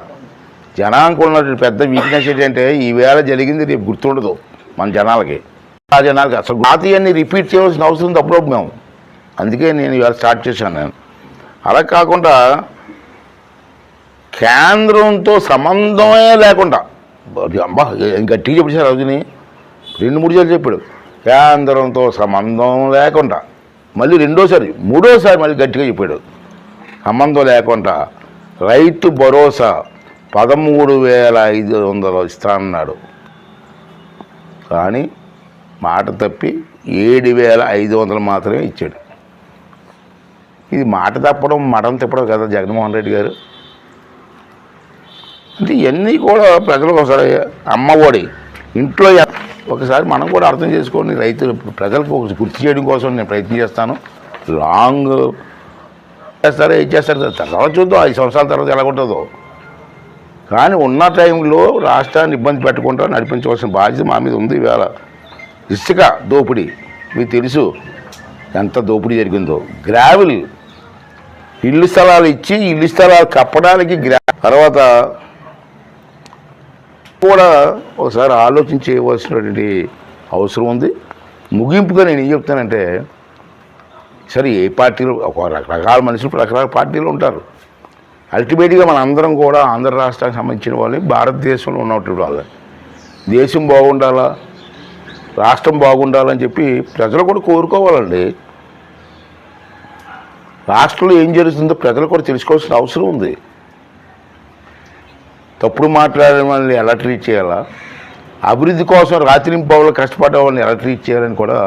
జనానికి ఉన్నటువంటి పెద్ద వీక్నెస్ ఏంటంటే ఈవేళ జరిగింది రేపు గుర్తుండదు మన జనాలకి. ఆ జనాలకి అసలు పార్టీని రిపీట్ చేయవలసిన అవసరం తప్పుడు మేము. అందుకే నేను ఇవాళ స్టార్ట్ చేశాను. నేను అలా కాకుండా కేంద్రంతో సంబంధమే లేకుండా అబ్బా గట్టిగా చెప్పేశారు రోజుని 2-3 సార్లు చెప్పాడు. కేంద్రంతో సంబంధం లేకుండా మళ్ళీ మూడోసారి మళ్ళీ గట్టిగా చెప్పాడు. సంబంధం లేకుండా రైతు భరోసా 13,500 ఇస్తానన్నాడు. కానీ మాట తప్పి 7,500 మాత్రమే ఇచ్చాడు. ఇది మాట తప్పడం మడం తిప్పడం కదా జగన్మోహన్ రెడ్డి గారు. అంటే ఇవన్నీ కూడా ప్రజలకు ఒకసారి అమ్మఒడి ఇంట్లో ఒకసారి మనం కూడా అర్థం చేసుకోండి. రైతులు ప్రజలకు గుర్తు చేయడం కోసం నేను ప్రయత్నం చేస్తాను. లాంగ్ ఏం చేస్తారు తర్వాత చూద్దాం, 5 సంవత్సరాల తర్వాత ఎలా ఉంటుందో. కానీ ఉన్న టైంలో రాష్ట్రాన్ని ఇబ్బంది పెట్టకుండా నడిపించవలసిన బాధ్యత మా మీద ఉంది. ఇవాళ ఇసుక దోపిడీ మీకు తెలుసు ఎంత దోపిడీ జరిగిందో. గ్రావెల్ ఇల్లు స్థలాలు ఇచ్చి ఇల్లు స్థలాలు కప్పడానికి తర్వాత కూడా ఒకసారి ఆలోచించవలసినటువంటి అవసరం ఉంది. ముగింపుగా నేను ఏం చెప్తానంటే, సరే ఏ పార్టీలు రకరకాల మనుషులు రకరకాల పార్టీలు ఉంటారు. అల్టిమేట్గా మన అందరం కూడా ఆంధ్ర రాష్ట్రానికి సంబంధించిన వాళ్ళని, భారతదేశంలో ఉన్నటువంటి వాళ్ళని, దేశం బాగుండాలా, రాష్ట్రం బాగుండాలని చెప్పి ప్రజలు కూడా కోరుకోవాలండి. రాష్ట్రంలో ఏం జరుగుతుందో ప్రజలు కూడా తెలుసుకోవాల్సిన అవసరం ఉంది. తప్పుడు మాట్లాడే వాళ్ళని ఎలా ట్రీట్ చేయాలా, అభివృద్ధి కోసం రాత్రింపవలు కష్టపడే వాళ్ళని ఎలా ట్రీట్ చేయాలని కూడా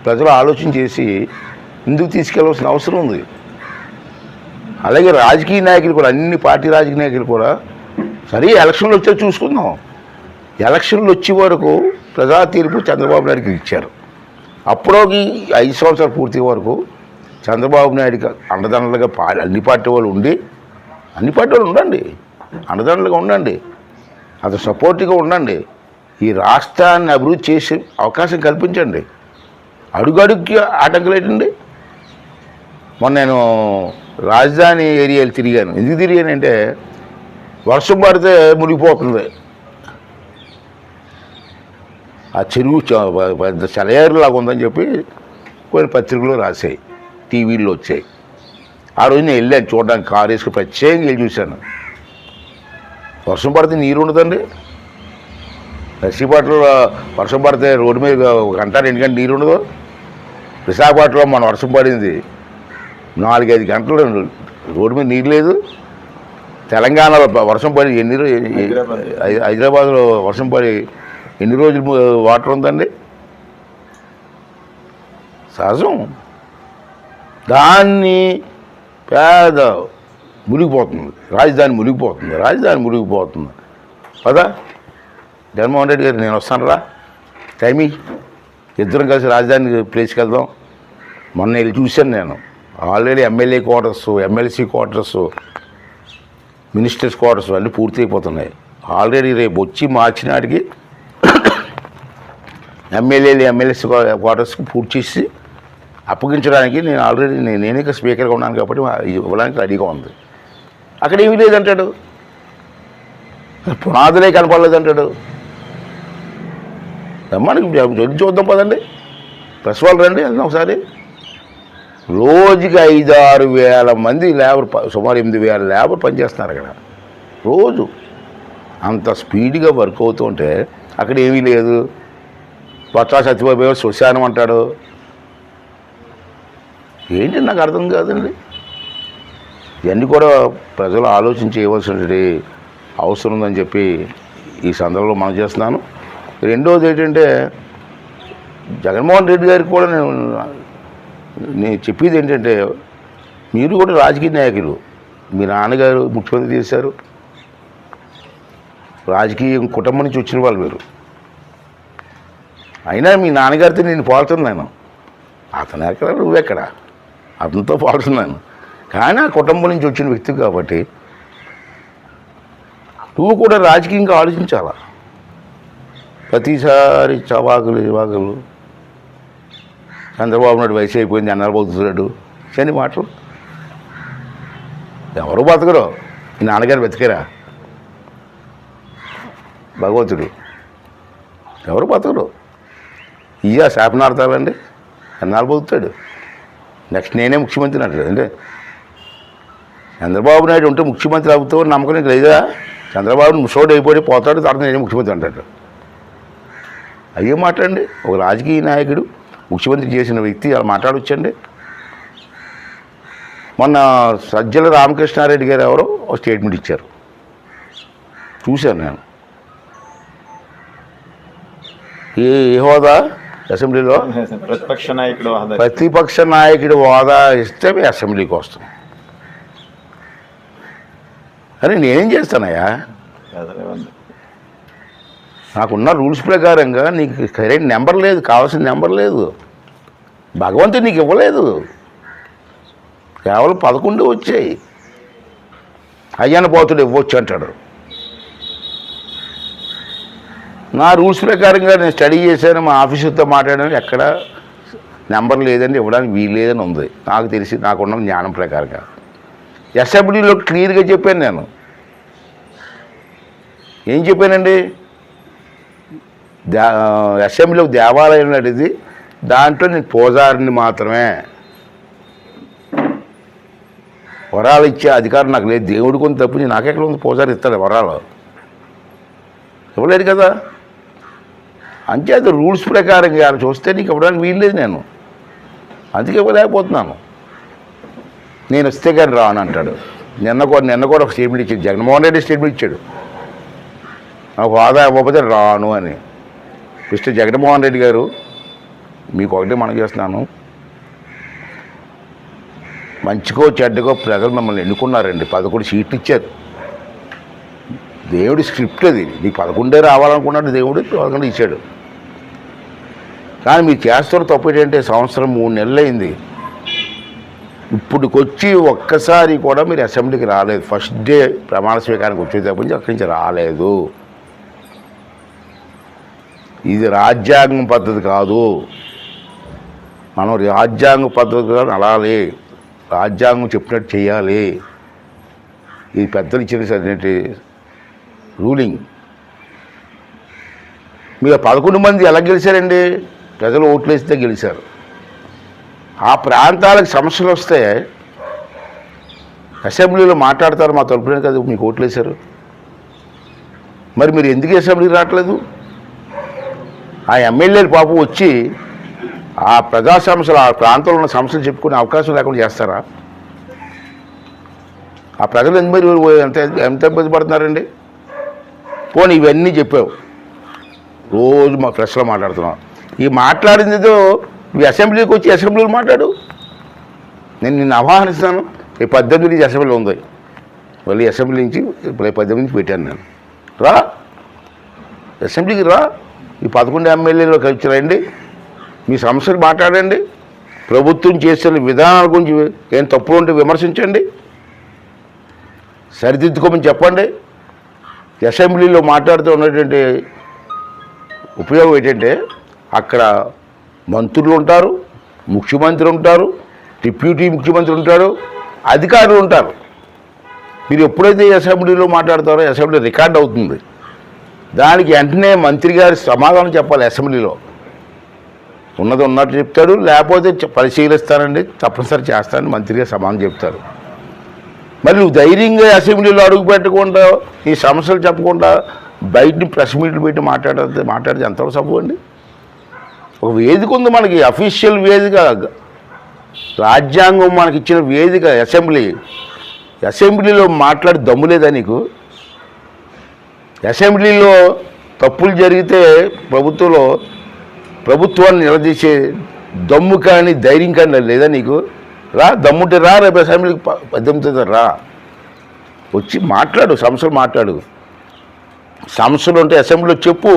ప్రజలు ఆలోచన చేసి ముందుకు తీసుకెళ్లవలసిన అవసరం ఉంది. అలాగే రాజకీయ నాయకులు కూడా, అన్ని పార్టీ రాజకీయ నాయకులు కూడా సరే ఎలక్షన్లు వచ్చే చూసుకుందాం. ఎలక్షన్లు వచ్చే వరకు ప్రజా తీర్పు చంద్రబాబు నాయుడికి ఇచ్చారు. అప్పుడోకి 5 సంవత్సరాలు పూర్తి వరకు చంద్రబాబు నాయుడికి అండదండలుగా అన్ని పార్టీ వాళ్ళు ఉండండి, అండదండలుగా ఉండండి, అతను సపోర్టివ్గా ఉండండి. ఈ రాష్ట్రాన్ని అభివృద్ధి చేసే అవకాశం కల్పించండి. అడుగడుగుకి ఆటంకాలు ఏంటండి? మొన్న నేను రాజధాని ఏరియాలు తిరిగాను. ఎందుకు తిరిగానంటే వర్షం పడితే మునిగిపోతుంది, ఆ చెరువు పెద్ద సెలయేరులాగా ఉందని చెప్పి కొన్ని పత్రికలు రాశాయి, టీవీల్లో వచ్చాయి. ఆ రోజు నేను వెళ్ళాను చూడడానికి, కారు వేసుకుని ప్రత్యేకంగా వెళ్ళి చూశాను. వర్షం పడితే నీరు ఉండదండి. నర్సీపట్నంలో వర్షం పడితే రోడ్డు మీద ఒక గంట 2 గంటలు నీరు ఉండదు. విశాఖపట్నంలో మన వర్షం పడింది 4-5 గంటలు రోడ్డు మీద నీరు లేదు. తెలంగాణలో వర్షం పడి హైదరాబాద్లో వర్షం పడి ఎన్ని రోజులు వాటర్ ఉందండి? సహజం. దాన్ని పేద మునిగిపోతుంది, రాజధాని మునిగిపోతుంది కదా. జగన్మోహన్ రెడ్డి గారు నేను వస్తాను రా, టైమి ఇద్దరం కలిసి రాజధాని ప్లేస్కి వెళ్దాం. మొన్న వెళ్ళి చూశాను నేను. Already MLA quarters, MLC quarters, ministers quarters అన్నీ పూర్తి అయిపోతున్నాయి. ఆల్రెడీ రేపు వచ్చి మార్చి నాటికి ఎమ్మెల్యేలు ఎమ్మెల్సీ క్వార్టర్స్కి పూర్తి చేసి అప్పగించడానికి నేను ఆల్రెడీ నేనే స్పీకర్గా ఉన్నాను కాబట్టి ఇవ్వడానికి రెడీగా ఉంది. అక్కడ ఏమీ లేదంటాడు, పునాదులే కనపడలేదంటాడు. మనకి చూద్దాం పదండి, ప్రెస్ వాళ్ళు రండి, వెళ్దాం ఒకసారి. రోజుకి 5-6 వేల మంది లేబర్, సుమారు 8,000 లేబర్ పనిచేస్తున్నారు అక్కడ రోజు. అంత స్పీడ్గా వర్క్ అవుతుంటే అక్కడ ఏమీ లేదు. బొత్స సత్యబాబు శ్మశానం అంటాడు. ఏంటి నాకు అర్థం కాదండి. ఇవన్నీ కూడా ప్రజలు ఆలోచించి చేయవలసినటువంటి అవసరం ఉందని చెప్పి ఈ సందర్భంలో మనం చేస్తున్నాను. రెండవది ఏంటంటే, జగన్మోహన్ రెడ్డి గారికి కూడా నేను చెప్పేది ఏంటంటే, మీరు కూడా రాజకీయ నాయకులు. మీ నాన్నగారు ముఖ్యమంత్రి చేశారు, రాజకీయ కుటుంబం నుంచి వచ్చిన వాళ్ళు మీరు. అయినా మీ నాన్నగారితో నేను పోలుతున్నాను. అతను ఎక్కడ, నువ్వెక్కడ, అతనితో పోలుతున్నాను. కానీ ఆ కుటుంబం నుంచి వచ్చిన వ్యక్తి కాబట్టి నువ్వు కూడా రాజకీయంగా ఆలోచించాలా. ప్రతిసారి చవాకులు చంద్రబాబు నాయుడు వయసు అయిపోయింది, అన్నరబోతున్నాడు అని మాటలు. ఎవరు బతకరు, మీ నాన్నగారు బతికారా? భగవంతుడు ఎవరు బతకరు. ఇయ్యా శాపనార్థాలండి, ఎన్నాళ్ళు బతుకుతాడు. నెక్స్ట్ నేనే ముఖ్యమంత్రిని అంటాడు. అంటే చంద్రబాబు నాయుడు ఉంటే ముఖ్యమంత్రి అవుతావు నమ్మకం నీకు లేదా? చంద్రబాబు ముసోడు అయిపోయి పోతాడు, తర్వాత నేనే ముఖ్యమంత్రి అంటాడు. అయ్యే మాట్లాడండి. ఒక రాజకీయ నాయకుడు ముఖ్యమంత్రి చేసిన వ్యక్తి అలా మాట్లాడొచ్చండి. మొన్న సజ్జల రామకృష్ణారెడ్డి గారు ఎవరో ఒక స్టేట్మెంట్ ఇచ్చారు, చూశాను నేను. ఏ హోదా అసెంబ్లీలో? ప్రతిపక్ష నాయకుడు హోదా ఇస్తే అసెంబ్లీకి వస్తాం అని నేనేం చేస్తానయ్యా? నాకున్న రూల్స్ ప్రకారంగా నీకు సరైన నెంబర్ లేదు, కావాల్సిన నెంబర్ లేదు. భగవంతుడు నీకు ఇవ్వలేదు, కేవలం 11 వచ్చాయి. అయ్యన్న పోతుడు ఇవ్వచ్చు అంటాడు. నా రూల్స్ ప్రకారంగా నేను స్టడీ చేశాను, మా ఆఫీసుతో మాట్లాడాను, ఎక్కడ నెంబర్ లేదండి, ఇవ్వడానికి వీలు లేదని ఉంది. నాకు తెలిసి నాకున్న జ్ఞానం ప్రకారంగా అసెంబ్లీలో క్లియర్గా చెప్పాను. నేను ఏం చెప్పానండి? అసెంబ్లీలో దేవాలయం నడిది, దాంట్లో నేను పూజారిని మాత్రమే, వరాలు ఇచ్చే అధికారం నాకు లేదు. దేవుడి కొని తప్పించి నాకెక్కడ ఉంది? పూజారి ఇస్తాడు వరాలు? ఇవ్వలేదు కదా. అంచేత రూల్స్ ప్రకారంగా చూస్తే నీకు ఇవ్వడానికి వీలు లేదు. నేను అందుకే ఇవ్వలేకపోతున్నాను. నేను వస్తే కానీ రాను అంటాడు. నిన్న కూడా ఒక స్టేట్మెంట్ ఇచ్చాడు, జగన్మోహన్ రెడ్డి స్టేట్మెంట్ ఇచ్చాడు, నాకు హోదా ఇవ్వకపోతే రాను అని. మిస్టర్ జగన్మోహన్ రెడ్డి గారు, మీకు ఒకటే మనం చేస్తున్నాను, మంచికో చెడ్డకో ప్రజలు మిమ్మల్ని ఎన్నుకున్నారండి. 11 సీట్లు ఇచ్చారు. దేవుడి స్క్రిప్ట్ అది. నీకు 11 రావాలనుకున్నాడు, దేవుడు 11 ఇచ్చాడు. కానీ మీరు చేస్తున్న తప్పు ఏంటంటే, సంవత్సరం 3 నెలలు అయింది, ఇప్పుడుకొచ్చి ఒక్కసారి కూడా మీరు అసెంబ్లీకి రాలేదు. ఫస్ట్ డే ప్రమాణ స్వీకారానికి వచ్చేటప్పటి నుంచి అక్కడి నుంచి రాలేదు. ఇది రాజ్యాంగం పద్ధతి కాదు. మనం రాజ్యాంగ పద్ధతిగా నడాలి, రాజ్యాంగం చెప్పినట్టు చేయాలి. ఇది పెద్దలు ఇచ్చిన రూలింగ్. మీరు 11 మంది ఎలా గెలిచారండి? ప్రజలు ఓట్లు వేస్తే గెలిచారు. ఆ ప్రాంతాలకు సమస్యలు వస్తే అసెంబ్లీలో మాట్లాడతారు మా తరపునే కదా మీకు ఓట్లేశారు. మరి మీరు ఎందుకు అసెంబ్లీకి రావట్లేదు? ఆ ఎమ్మెల్యేలు పాపం వచ్చి ఆ ప్రజా సమస్యలు, ఆ ప్రాంతంలో ఉన్న సమస్యలు చెప్పుకునే అవకాశం లేకుండా చేస్తారా? ఆ ప్రజలు ఎంత ఇబ్బంది పడుతున్నారండి? పోనీ ఇవన్నీ చెప్పావు, రోజు మా ప్రెస్లో మాట్లాడుతున్నాం. ఈ మాట్లాడిందితో ఈ అసెంబ్లీకి వచ్చి అసెంబ్లీలో మాట్లాడు. నేను నిన్ను ఆహ్వానిస్తాను. ఈ 18 నుంచి అసెంబ్లీ ఉంది, మళ్ళీ అసెంబ్లీ నుంచి 18 నుంచి పెట్టాను నేను. రా అసెంబ్లీకి రా. ఈ 11 ఎమ్మెల్యేలు కలిసి రండి, మీ సమస్యలు మాట్లాడండి, ప్రభుత్వం చేస్తున్న విధానాల గురించి ఏం తప్పులు ఉంటే విమర్శించండి, సరిదిద్దుకోమని చెప్పండి. అసెంబ్లీలో మాట్లాడుతూ ఉన్నటువంటి ఉపయోగం ఏంటంటే అక్కడ మంత్రులు ఉంటారు, ముఖ్యమంత్రి ఉంటారు, డిప్యూటీ ముఖ్యమంత్రి ఉంటారు, అధికారులు ఉంటారు. మీరు ఎప్పుడైతే అసెంబ్లీలో మాట్లాడతారో అసెంబ్లీ రికార్డ్ అవుతుంది. దానికి వెంటనే మంత్రి గారి సమాధానం చెప్పాలి. అసెంబ్లీలో ఉన్నది ఉన్నట్టు చెప్తాడు, లేకపోతే పరిశీలిస్తానండి, తప్పనిసరి చేస్తానని మంత్రి గారు సమాధానం చెప్తారు. మరి నువ్వు ధైర్యంగా అసెంబ్లీలో అడుగు పెట్టకుండా ఈ సమస్యలు చెప్పకుండా బయటని ప్రెస్ మీట్లు పెట్టి మాట్లాడితే ఎంతవరకు సబు అండి? ఒక వేదిక ఉంది మనకి, అఫీషియల్ వేదిక, రాజ్యాంగం మనకి ఇచ్చిన వేదిక అసెంబ్లీ. అసెంబ్లీలో మాట్లాడి దమ్ము లేదా నీకు? అసెంబ్లీలో తప్పులు జరిగితే ప్రభుత్వాన్ని నిలదీసే దమ్ము కానీ ధైర్యం కానీ లేదా నీకు? రా, దమ్ముంటే రా, రేపు అసెంబ్లీకి 18 రా, వచ్చి మాట్లాడు, సమస్యలు మాట్లాడు. సమస్యలు ఉంటే అసెంబ్లీలో చెప్పు.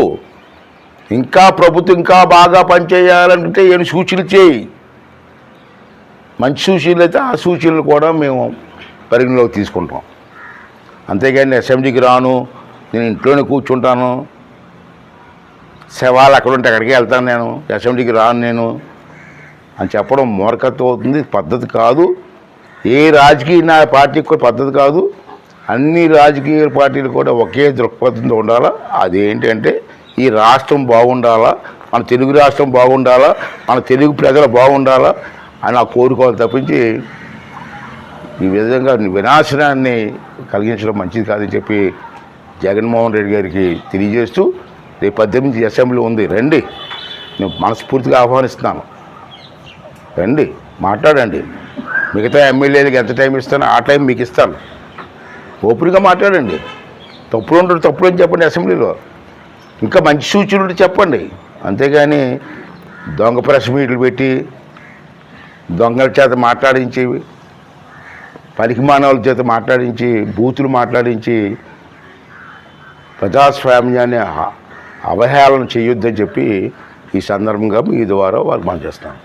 ఇంకా ప్రభుత్వం ఇంకా బాగా పనిచేయాలంటే ఏమి సూచనలు చేయి. మంచి సూచనలు అయితే ఆ సూచనలు కూడా మేము పరిగణలోకి తీసుకుంటాం. అంతేగాని అసెంబ్లీకి రాను, నేను ఇంట్లోనే కూర్చుంటాను, శవాలు అక్కడ ఉంటే అక్కడికి వెళ్తాను, నేను అసెంబ్లీకి రాను నేను అని చెప్పడం మూర్ఖత్వం అవుతుంది, పద్ధతి కాదు. ఏ రాజకీయ పార్టీకి కూడా పద్ధతి కాదు. అన్ని రాజకీయ పార్టీలు కూడా ఒకే దృక్పథంతో ఉండాలా. అదేంటంటే ఈ రాష్ట్రం బాగుండాలా, మన తెలుగు రాష్ట్రం బాగుండాలా, మన తెలుగు ప్రజలు బాగుండాలా అని ఆ కోరుకోవాలి తప్పించి ఈ విధంగా వినాశనాన్ని కలిగించడం మంచిది కాదని చెప్పి జగన్మోహన్ రెడ్డి గారికి తెలియజేస్తూ, రేపు 18 అసెంబ్లీ ఉంది, రండి, నేను మనస్ఫూర్తిగా ఆహ్వానిస్తున్నాను. రండి, మాట్లాడండి. మిగతా ఎమ్మెల్యేలకు ఎంత టైం ఇస్తానో ఆ టైం మీకు ఇస్తాను. ఓపెన్గా మాట్లాడండి. తప్పులు ఉంటాడు, తప్పులు అని చెప్పండి అసెంబ్లీలో. ఇంకా మంచి సూచనలు చెప్పండి. అంతేగాని దొంగ ప్రెస్ మీట్లు పెట్టి దొంగల చేత మాట్లాడించి, పనికిమానవుల చేత మాట్లాడించి, బూతులు మాట్లాడించి ప్రజాస్వామ్యాన్ని అవహేళన చేయొద్దని చెప్పి ఈ సందర్భంగా మీ ద్వారా వారికి మనం చేస్తాం.